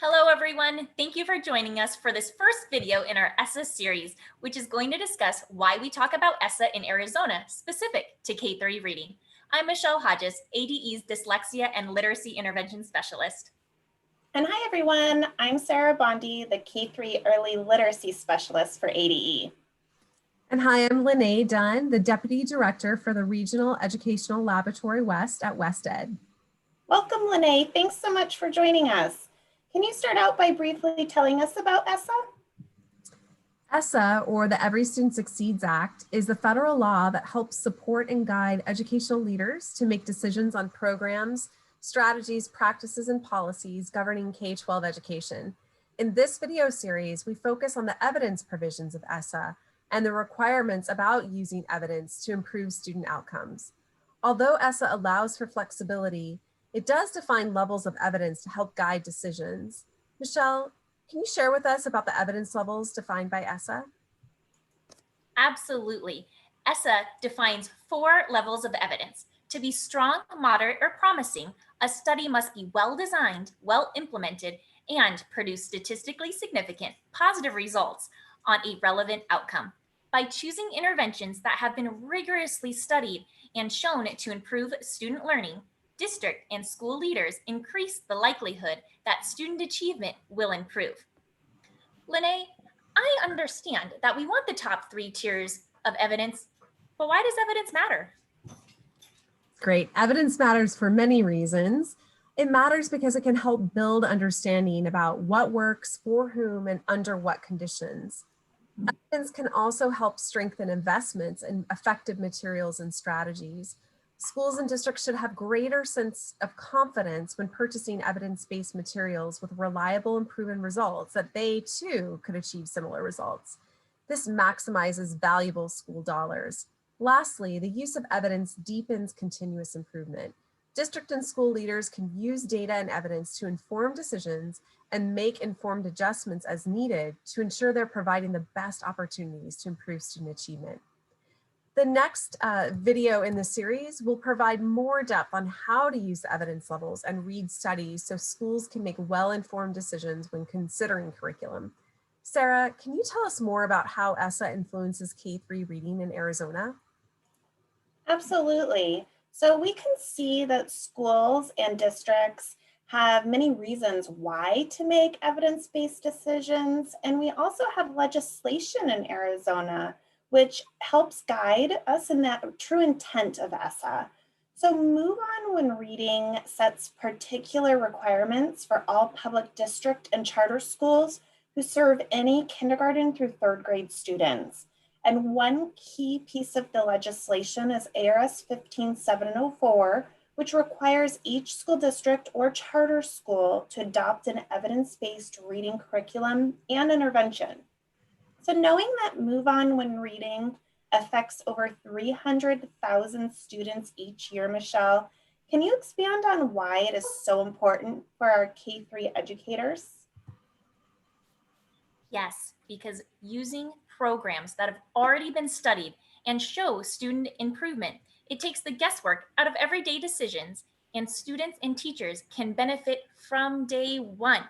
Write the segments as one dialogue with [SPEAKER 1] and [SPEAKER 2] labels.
[SPEAKER 1] Hello everyone, thank you for joining us for this first video in our ESSA series, which is going to discuss why we talk about ESSA in Arizona, specific to K-3 reading. I'm Michelle Hodges, ADE's Dyslexia and Literacy Intervention Specialist.
[SPEAKER 2] And hi everyone, I'm Sarah Bondi, the K-3 Early Literacy Specialist for ADE.
[SPEAKER 3] And hi, I'm Lene Dunn, the Deputy Director for the Regional Educational Laboratory West at WestEd.
[SPEAKER 2] Welcome, Lene. Thanks so much for joining us. Can you start out by briefly telling us about ESSA?
[SPEAKER 3] ESSA, or the Every Student Succeeds Act, is the federal law that helps support and guide educational leaders to make decisions on programs, strategies, practices, and policies governing K-12 education. In this video series, we focus on the evidence provisions of ESSA and the requirements about using evidence to improve student outcomes. Although ESSA allows for flexibility, it does define levels of evidence to help guide decisions. Michelle, can you share with us about the evidence levels defined by ESSA?
[SPEAKER 1] Absolutely. ESSA defines 4 levels of evidence. To be strong, moderate, or promising, a study must be well designed, well implemented, and produce statistically significant positive results on a relevant outcome. By choosing interventions that have been rigorously studied and shown to improve student learning, district and school leaders increase the likelihood that student achievement will improve. Lene, I understand that we want the top 3 tiers of evidence, but why does evidence matter?
[SPEAKER 3] Great. Evidence matters for many reasons. It matters because it can help build understanding about what works, for whom, and under what conditions. Evidence can also help strengthen investments in effective materials and strategies. Schools and districts should have greater sense of confidence when purchasing evidence-based materials with reliable and proven results that they too could achieve similar results. This maximizes valuable school dollars. Lastly, the use of evidence deepens continuous improvement. District and school leaders can use data and evidence to inform decisions and make informed adjustments as needed to ensure they're providing the best opportunities to improve student achievement. The next video in the series will provide more depth on how to use the evidence levels and read studies so schools can make well-informed decisions when considering curriculum. Sarah, can you tell us more about how ESSA influences K-3 reading in Arizona?
[SPEAKER 2] Absolutely. So we can see that schools and districts have many reasons why to make evidence-based decisions. And we also have legislation in Arizona which helps guide us in that true intent of ESSA. So Move On When Reading sets particular requirements for all public district and charter schools who serve any kindergarten through 3rd grade students. And one key piece of the legislation is ARS 15704, which requires each school district or charter school to adopt an evidence-based reading curriculum and intervention. So knowing that Move On When Reading affects over 300,000 students each year, Michelle, can you expand on why it is so important for our K-3 educators?
[SPEAKER 1] Yes, because using programs that have already been studied and show student improvement, it takes the guesswork out of everyday decisions, and students and teachers can benefit from day one.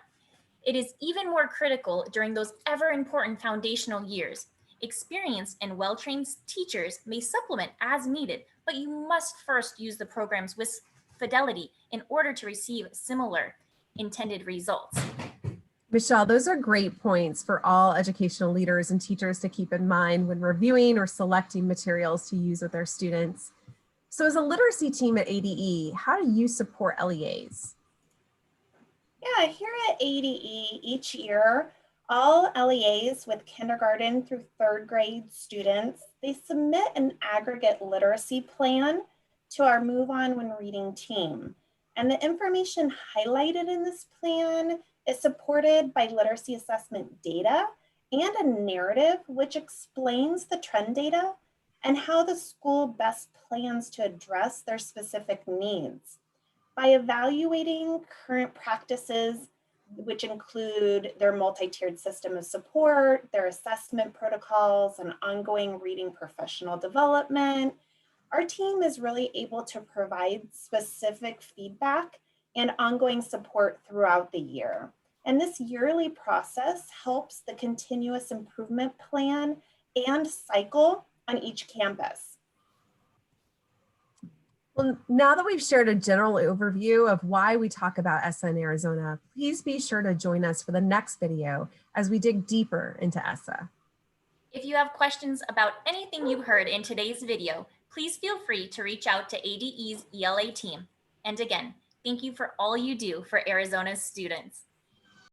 [SPEAKER 1] It is even more critical during those ever important foundational years. Experienced and well-trained teachers may supplement as needed, but you must first use the programs with fidelity in order to receive similar intended results.
[SPEAKER 3] Michelle, those are great points for all educational leaders and teachers to keep in mind when reviewing or selecting materials to use with their students. So as a literacy team at ADE, how do you support LEAs?
[SPEAKER 2] Yeah, here at ADE each year, all LEAs with kindergarten through 3rd grade students, they submit an aggregate literacy plan to our Move On When Reading team. And the information highlighted in this plan is supported by literacy assessment data and a narrative which explains the trend data and how the school best plans to address their specific needs. By evaluating current practices, which include their multi-tiered system of support, their assessment protocols, and ongoing reading professional development, our team is really able to provide specific feedback and ongoing support throughout the year. And this yearly process helps the continuous improvement plan and cycle on each campus.
[SPEAKER 3] Well, now that we've shared a general overview of why we talk about ESSA in Arizona, please be sure to join us for the next video as we dig deeper into ESSA.
[SPEAKER 1] If you have questions about anything you heard in today's video, please feel free to reach out to ADE's ELA team. And again, thank you for all you do for Arizona's students.